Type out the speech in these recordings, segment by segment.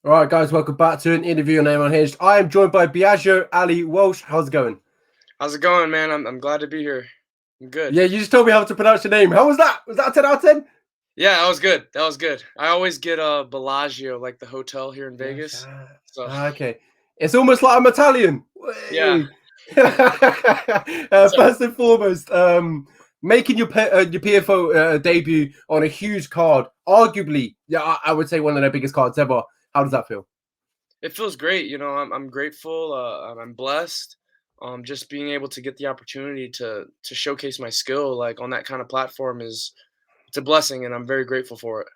All right, guys, welcome back to an interview on Unhinged. I am joined by Biaggio Ali Walsh. How's it going? How's it going, man? I'm glad to be here. I'm good. Yeah, you just told me how to pronounce your name. How was that? Was that a 10 out of 10? Yeah, that was good. That was good. I always get Bellagio, like the hotel here in Yes. Vegas. So Okay. It's almost like I'm Italian. yeah. Way. So, First and foremost, making your PFO debut on a huge card, arguably, yeah, I would say one of their biggest cards ever. How does that feel? it feels great. I'm grateful. I'm blessed. Just being able to get the opportunity to showcase my skill like on that kind of platform is it's a blessing, and I'm very grateful for it.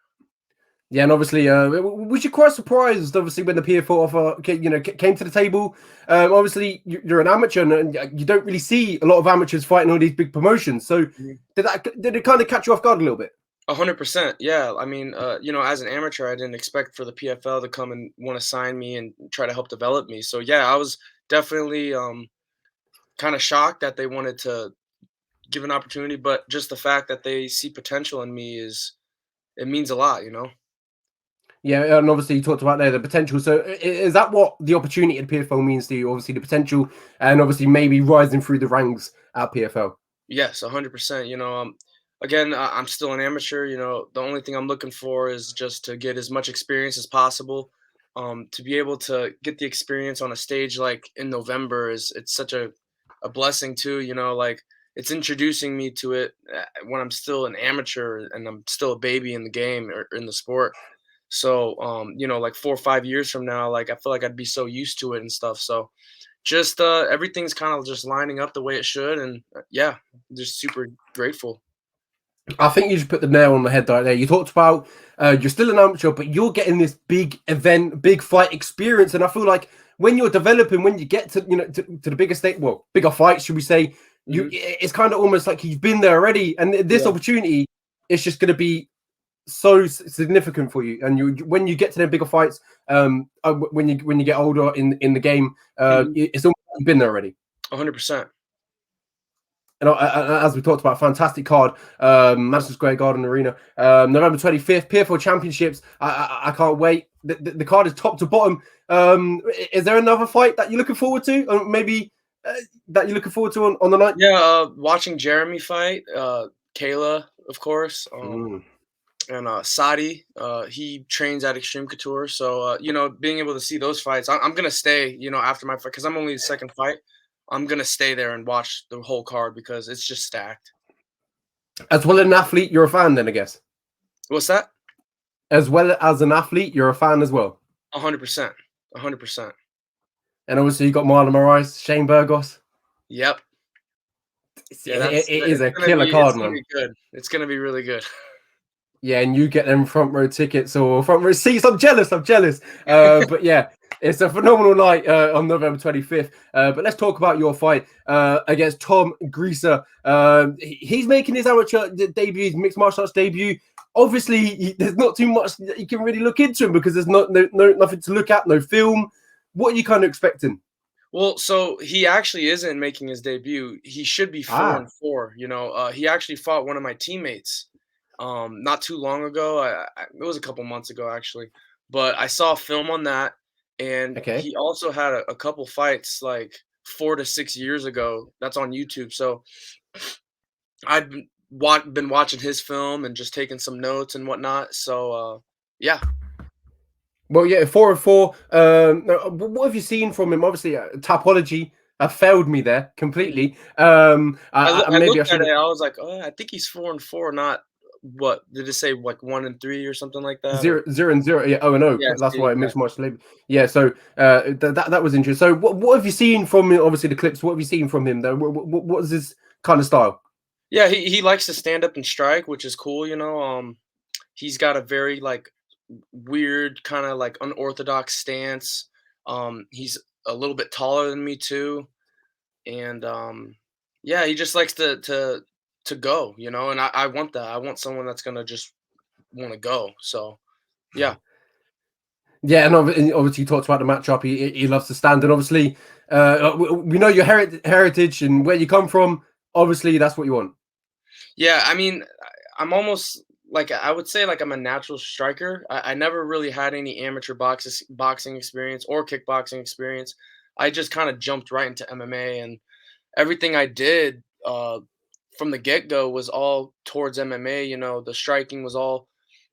Yeah, and obviously, was you quite surprised? Obviously, when the PFL offer, came to the table. Obviously, you're an amateur, and you don't really see a lot of amateurs fighting all these big promotions. So, Mhm. did it kind of catch you off guard a little bit? 100%. Yeah. I mean, as an amateur, I didn't expect for the PFL to come and want to sign me and try to help develop me. So yeah, I was definitely kind of shocked that they wanted to give an opportunity, but just the fact that they see potential in me it means a lot. Yeah, and obviously, you talked about there the potential. So, is that what the opportunity at PFL means to you? Obviously, the potential, and obviously, maybe rising through the ranks at PFL. Yes, 100%. Again, I'm still an amateur. The only thing I'm looking for is just to get as much experience as possible. To be able to get the experience on a stage like in November it's such a blessing too. Like it's introducing me to it when I'm still an amateur and I'm still a baby in the game or in the sport. So, like 4 or 5 years from now, like I feel like I'd be so used to it and stuff. So just everything's kind of just lining up the way it should, and yeah, just super grateful. I think you just put the nail on the head right there. You talked about you're still an amateur, but you're getting this big event, big fight experience, and I feel like when you're developing, when you get to to the bigger state, well, bigger fights, should we say, Hmm. it's kind of almost like you've been there already, and this Yeah. opportunity is just going to be so significant for you. And you when you get to the bigger fights, when you get older in the game, Hmm. it's almost like you've been there already. 100%. And as we talked about, fantastic card, Madison Square Garden Arena, November 25th, PFL Championships. I can't wait. The card is top to bottom. Is there another fight that you're looking forward to, or maybe that you're looking forward to on the night? Yeah, watching Jeremy fight, Kayla, of course, Mm. and Sadi. He trains at Extreme Couture, so being able to see those fights, I'm gonna stay. After my fight, because I'm only the second fight. I'm gonna stay there and watch the whole card because it's just stacked. As well as an athlete, you're a fan, then I guess. What's that? As well as an athlete, you're a fan as well. 100%. 100%. And obviously, you got Marlon Moraes, Shane Burgos. Yep. Yeah, It is it's a gonna killer be it's card, gonna man. be good. It's gonna be really good. Yeah, and you get them front row tickets or front row seats. I'm jealous. I'm jealous. But yeah, it's a phenomenal night on November 25th. But let's talk about your fight against Tom Graesser. He's making his amateur debut, his mixed martial arts debut. Obviously, there's not too much that you can really look into him because there's nothing to look at, no film. What are you kind of expecting? Well, so he actually isn't making his debut. He should be four Ah, and four. He actually fought one of my teammates, not too long ago. It was a couple months ago actually, but I saw film on that, and okay. he also had a couple fights like 4 to 6 years ago. That's on YouTube. So I've been watching his film and just taking some notes and whatnot. So yeah. Well, yeah, 4-4. What have you seen from him? Obviously, Topology failed me there completely. I Maybe I looked at should it, I was like, "Oh, I think he's 4 and 4, not what did it say, like 1 and 3 or something like that?" Or 0-0. Yeah, 0-0. yeah, That's see, why it makes exactly. much label. Yeah, so that was interesting. So what have you seen from him? Obviously, the clips. What have you seen from him? Though, what is his kind of style? Yeah, he likes to stand up and strike, which is cool. He's got a very, like, weird, kinda, like, unorthodox stance. He's a little bit taller than me too, and, yeah, he just likes to go, and I want that. I want someone that's gonna just wanna go, so, yeah. Yeah, and obviously you talked about the matchup. He loves to stand, and obviously we know your heritage and where you come from. Obviously, that's what you want. Yeah, I mean, I'm almost like I would say like I'm a natural striker. I never really had any amateur boxing experience or kickboxing experience. I just kind of jumped right into MMA, and everything I did from the get go was all towards MMA. You know, the striking was all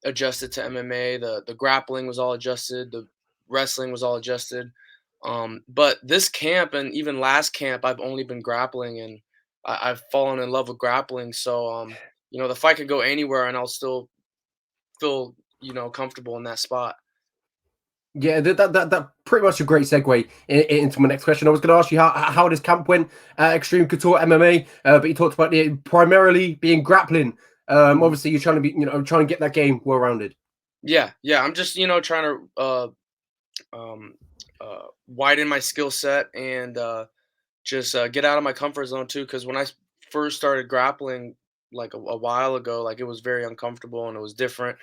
adjusted to MMA. The grappling was all adjusted. The wrestling was all adjusted. But this camp and even last camp, I've only been grappling, and I've fallen in love with grappling. So you know, the fight could go anywhere, and I'll still feel comfortable in that spot. Yeah, that pretty much a great segue into my next question. I was going to ask you how this camp went at Extreme Couture MMA, but you talked about it primarily being grappling. Mhm. Obviously, you're trying to be, trying to get that game well rounded. Yeah. I'm just trying to um, widen my skill set and just get out of my comfort zone too. Because when I first started grappling, like a while ago, like it was very uncomfortable and it was different.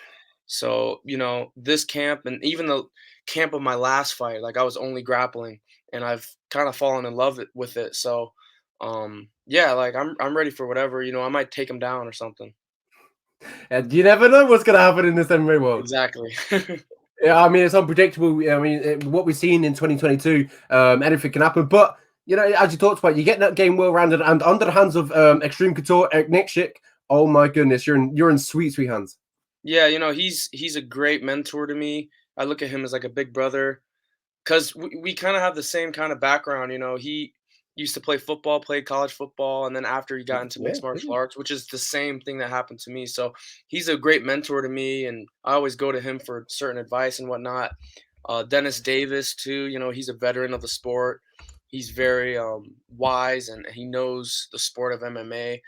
So this camp and even the camp of my last fight, like I was only grappling, and I've kind of fallen in love with it. So yeah, like I'm ready for whatever. I might take him down or something. And you never know what's going to happen in this MMA world. Exactly. Yeah, I mean, it's unpredictable. I mean, what we've seen in 2022, anything can happen. But as you talked about, you get that game well rounded and under the hands of Extreme Couture, Eric Nixick. Oh my goodness, you're in sweet, sweet hands. Yeah, he's a great mentor to me. I look at him as like a big brother. 'Cause we kinda have the same kind of background. He used to play football, played college football, and then after he got into Yeah, mixed martial yeah. arts, which is the same thing that happened to me, so he's a great mentor to me, and I always go to him for certain advice and whatnot. Dennis Davis too, he's a veteran of the sport. He's very, wise, and he knows the sport of MMA.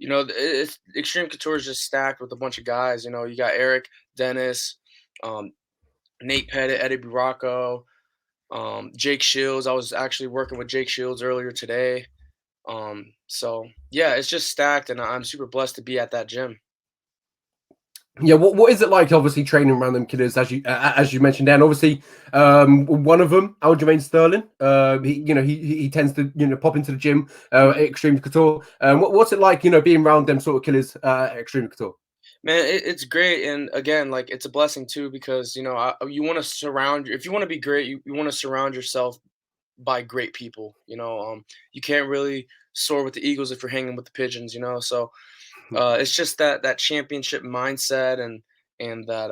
It's Extreme Couture is just stacked with a bunch of guys. You got Eric, Dennis, um, Nate Pettit, Eddie Buraco, Jake Shields. I was actually working with Jake Shields earlier today. So yeah, it's just stacked, and I'm super blessed to be at that gym. Yeah, what is it like? Obviously, training around them killers, as you mentioned, Dan. Obviously, one of them, Aljamain Sterling. He tends to pop into the gym at Mhm. Extreme Couture. What's it like? Being around them sort of killers at Extreme Couture. Man, it's great, and again, like it's a blessing too because you want to surround if you want to be great, you want to surround yourself by great people. You can't really soar with the eagles if you're hanging with the pigeons. So it's just that championship mindset and that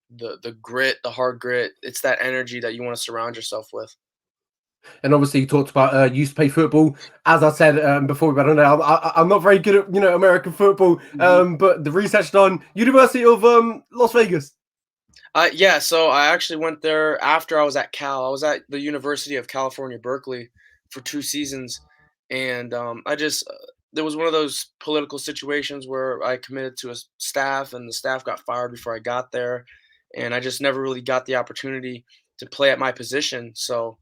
the grit, the hard grit. It's that energy that you want to surround yourself with. And obviously, you talked about used to play football. As I said before we went on there, I'm not very good at American football. Mhm. But the research done, University of Las Vegas. Yeah, so I actually went there after I was at Cal. I was at the University of California, Berkeley for 2 seasons, and, I just there was one of those political situations where I committed to a staff, and the staff got fired before I got there, and I just never really got the opportunity to play at my position, so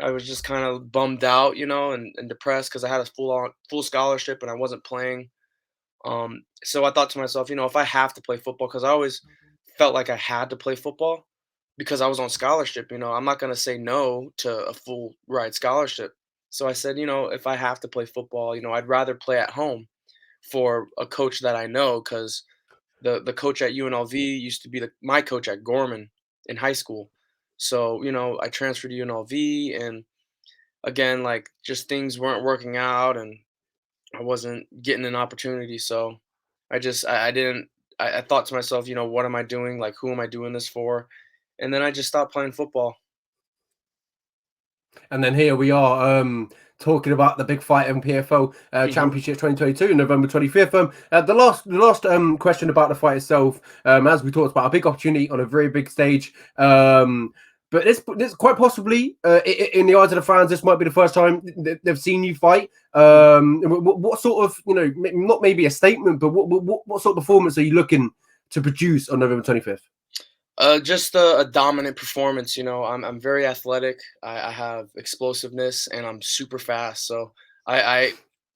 I was just kinda bummed out, and depressed because I had a full scholarship and I wasn't playing. So I thought to myself, if I have to play football, because I always felt like I had to play football because I was on scholarship, I'm not going to say no to a full ride scholarship. So I said, if I have to play football, I'd rather play at home for a coach that I know because the coach at UNLV used to be my coach at Gorman in high school. So, I transferred to UNLV, and again, like just things weren't working out, and I wasn't getting an opportunity, so I didn't I thought to myself, "What am I doing? Like, who am I doing this for?" And then I just stopped playing football. And then here we are talking about the big fight in PFL Mhm. Championship 2022, November 25th. The last question about the fight itself, as we talked about, a big opportunity on a very big stage. But this quite possibly, in the eyes of the fans, this might be the first time they've seen you fight. What sort of, not maybe a statement, but what sort of performance are you looking to produce on November 25th? Just a dominant performance. I'm very athletic. I have explosiveness, and I'm super fast. So I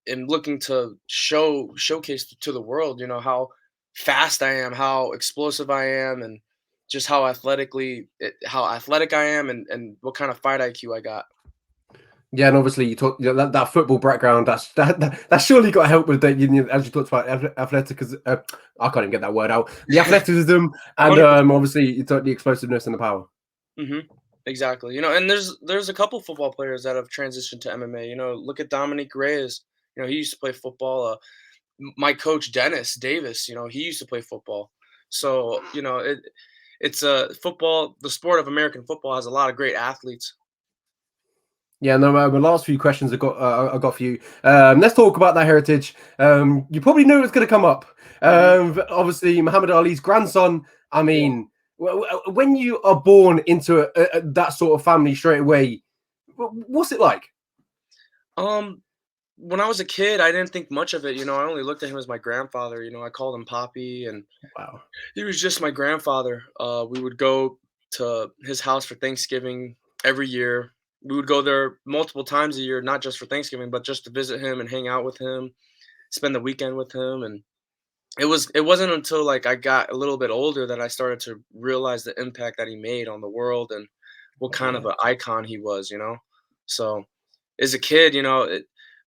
am looking to showcase to the world, how fast I am, how explosive I am, and just how athletic I am, and what kind of fight IQ I got. Yeah, and obviously you talk that football background. That's surely got to help with the as you talked about athletic. I can't even get that word out. The athleticism and 100%. obviously you talk the explosiveness and the power. Hmm. Exactly. And there's a couple football players that have transitioned to MMA. Look at Dominic Reyes. He used to play football. My coach Dennis Davis. He used to play football. So it's football. The sport of American football has a lot of great athletes. Yeah, no, the last few questions I got for you. Let's talk about that heritage. You probably knew it was going to come up. Hmm. Obviously, Muhammad Ali's grandson. I Yeah. mean, when you are born into that sort of family straight away, what's it like? Um, when I was a kid, I didn't think much of it. I only looked at him as my grandfather. I called him Poppy, and Wow. he was just my grandfather. We would go to his house for Thanksgiving every year. We would go there multiple times a year, not just for Thanksgiving, but just to visit him and hang out with him, spend the weekend with him. And it wasn't until like I got a little bit older that I started to realize the impact that he made on the world and what kind of Yeah. an icon he was. So as a kid,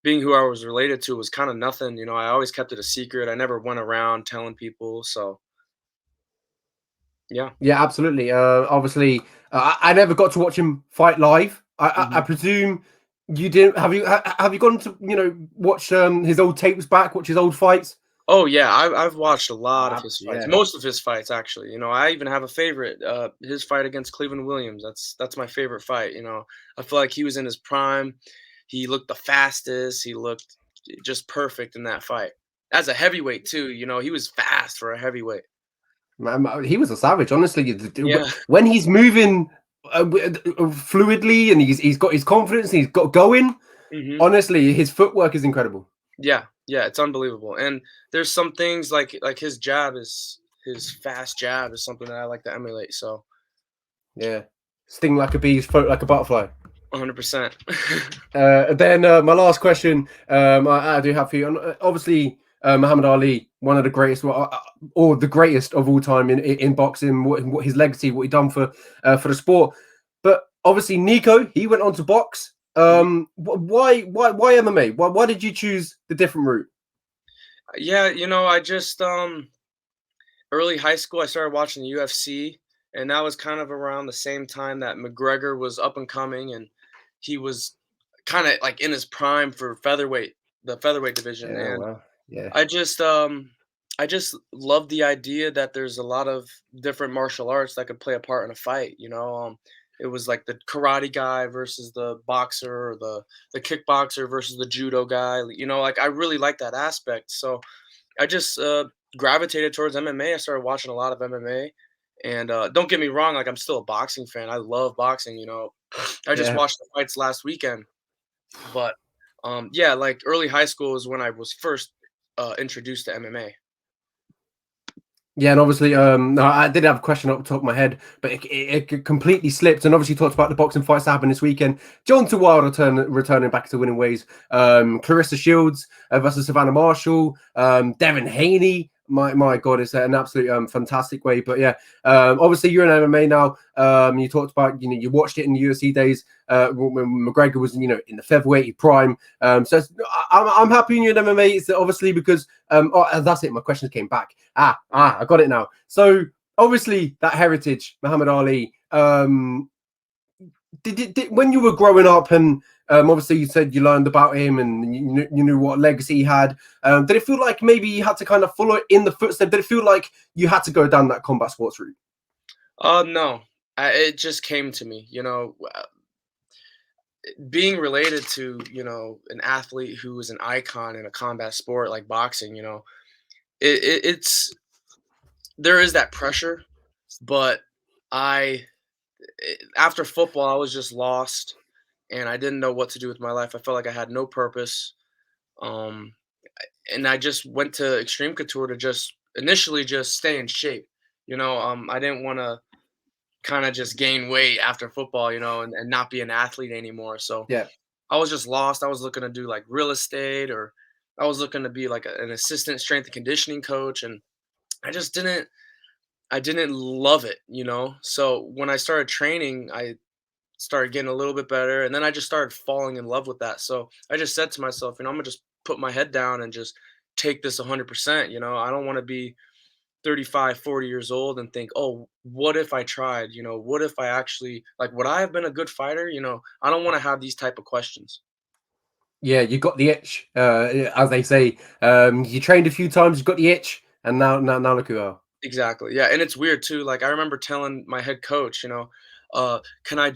being who I was related to was kind of nothing. I always kept it a secret. I never went around telling people. So yeah. Yeah, absolutely. Obviously, I never got to watch him fight live. I Mhm. presume you didn't. Have you gone to watch his old tapes back, watch his old fights? Oh yeah, I've watched a lot of his fights. Yeah. Most of his fights actually. I even have a favorite. His fight against Cleveland Williams. That's my favorite fight. I feel like he was in his prime. He looked the fastest. He looked just perfect in that fight. As a heavyweight too. He was fast for a heavyweight. Man, he was a savage, honestly. Yeah. When he's moving fluidly and he's got his confidence and he's got going, Hmm. honestly, his footwork is incredible. Yeah. Yeah. It's unbelievable. And there's some things like his fast jab is something that I like to emulate. So Yeah. Sting like a bee, float like a butterfly. 100%. Then my last question I do have for you. Obviously, Muhammad Ali, one of the greatest, or the greatest of all time in boxing. What his legacy, what he done for the sport. But obviously, Nico, he went on to box. Why MMA? Why did you choose the different route? Yeah, I just early high school I started watching the UFC, and that was kind of around the same time that McGregor was up and coming, and he was kind of like in his prime for the featherweight division. Yeah, And well, yeah, I just love the idea that there's a lot of different martial arts that could play a part in a fight. It was like the karate guy versus the boxer, or the kickboxer versus the judo guy. Like I really like that aspect. So I just gravitated towards MMA. I started watching a lot of MMA, and don't get me wrong, like I'm still a boxing fan. I love boxing. I just yeah. watched the fights last weekend, but yeah, like early high school is when I was first introduced to MMA. Yeah, and obviously, no, I did have a question up the top of my head, but it completely slipped. And obviously, talked about the boxing fights that happened this weekend. John Wilder returning back to winning ways. Clarissa Shields versus Savannah Marshall. Devin Haney. My God, it's an absolute fantastic way. But yeah, obviously, you're in MMA now. You talked about you watched it in the UFC days when McGregor was in the featherweight prime. I'm happy in your MMA. It's obviously because that's it. My questions came back. I got it now. So obviously that heritage, Muhammad Ali. Did when you were growing up and obviously you said you learned about him and you knew what legacy he had. Did it feel like maybe you had to kind of follow in the footsteps? Did it feel like you had to go down that combat sports route? No, it just came to me. Being related to an athlete who is an icon in a combat sport like boxing. It's there is that pressure, but I after football I was just lost and I didn't know what to do with my life. I felt like I had no purpose. Um, and I just went to extreme couture to just initially just stay in shape. I didn't want to kind of just gain weight after football, and not be an athlete anymore. So Yeah. I was just lost. I was looking to do like real estate, or I was looking to be like an assistant strength and conditioning coach, and I just didn't. I didn't love it. So when I started training, I started getting a little bit better, and then I just started falling in love with that. So I just said to myself, I'm gonna just put my head down and just take this 100%. I don't want to be 35, 40 years old and think, oh, what if I tried? What if I actually, like, would I have been a good fighter? I don't want to have these type of questions. Yeah, you got the itch, as they say. You trained a few times, you got the itch, and now look who you are. Exactly. Yeah, and it's weird too. Like I remember telling my head coach, can I,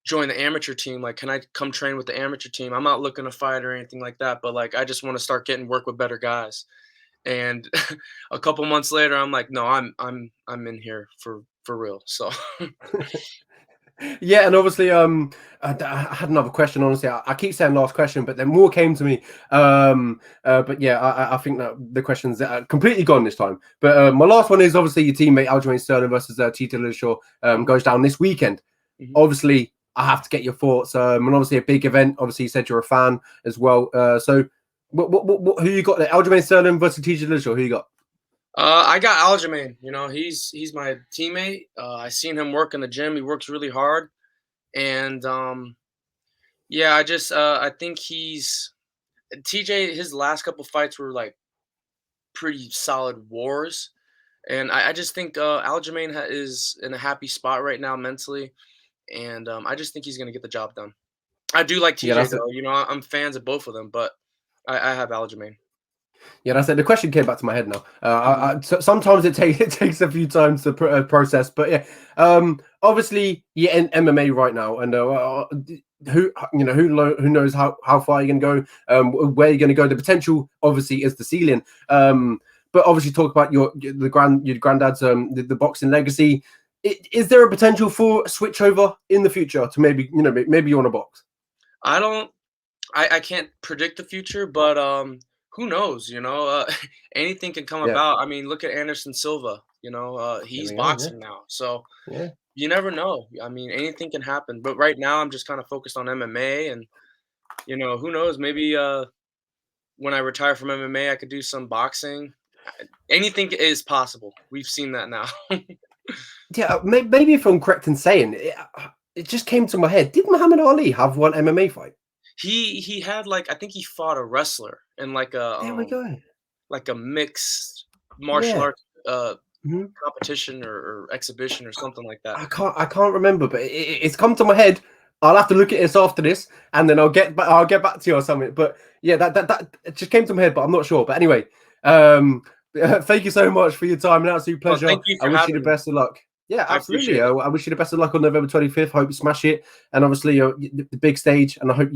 join the amateur team? Like, can I come train with the amateur team? I'm not looking to fight or anything like that, but like I just want to start getting work with better guys. And a couple months later, I'm like, no, I'm in here for real. So Yeah, and obviously, I had another question. Honestly, I keep saying last question, but then more came to me. But yeah, I think that the questions are completely gone this time. But my last one is obviously your teammate Aljamain Sterling versus Tito Dillashaw goes down this weekend. mhm. Obviously, I have to get your thoughts. And obviously, a big event. Obviously, you said you're a fan as well. So, who you got there? Aljamain Sterling versus Tito Dillashaw. Who you got? I got Aljamain. He's my teammate. I seen him work in the gym. He works really hard, and yeah, I think he's TJ. His last couple fights were like pretty solid wars, and I just think Aljamain is in a happy spot right now mentally, and I just think he's gonna get the job done. I do like Yeah, TJ that's it. though. I'm fans of both of them, but I have Aljamain. Yeah, that's it. The question came back to my head now. Mhm. Sometimes it takes a few times to process, but yeah. Obviously you're in MMA right now, and who knows how far you're gonna go, where you're gonna go. The potential obviously is the ceiling. But obviously talk about your granddad's the boxing legacy. Is there a potential for a switch over in the future to maybe you want to box? I don't. I can't predict the future, but who knows? Anything can come Yeah, about. I mean, look at Anderson Silva. there He's we go. boxing now, so Yeah. you never know. I mean, anything can happen. But right now, I'm just kind of focused on MMA, and who knows? Maybe when I retire from MMA, I could do some boxing. Anything is possible. We've seen that now. Yeah, maybe if I'm correct in saying it, it just came to my head. Did Muhammad Ali have one MMA fight? He had like I think he fought a wrestler in There we go. like a mixed martial Yeah. arts Mhm. competition or exhibition or something like that. I can't remember, but it's come to my head. I'll have to look at this after this, and then I'll get back to you or something. But yeah, that it just came to my head, but I'm not sure. But anyway, thank you so much for your time. An absolute Well, pleasure. thank you I for wish you the having me. best of luck. Yeah, I absolutely. appreciate it. I wish you the best of luck on November 25th. Hope you smash it, and obviously the big stage. And I hope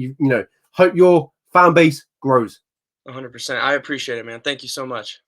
hope your fan base grows. 100%. I appreciate it, man. Thank you so much.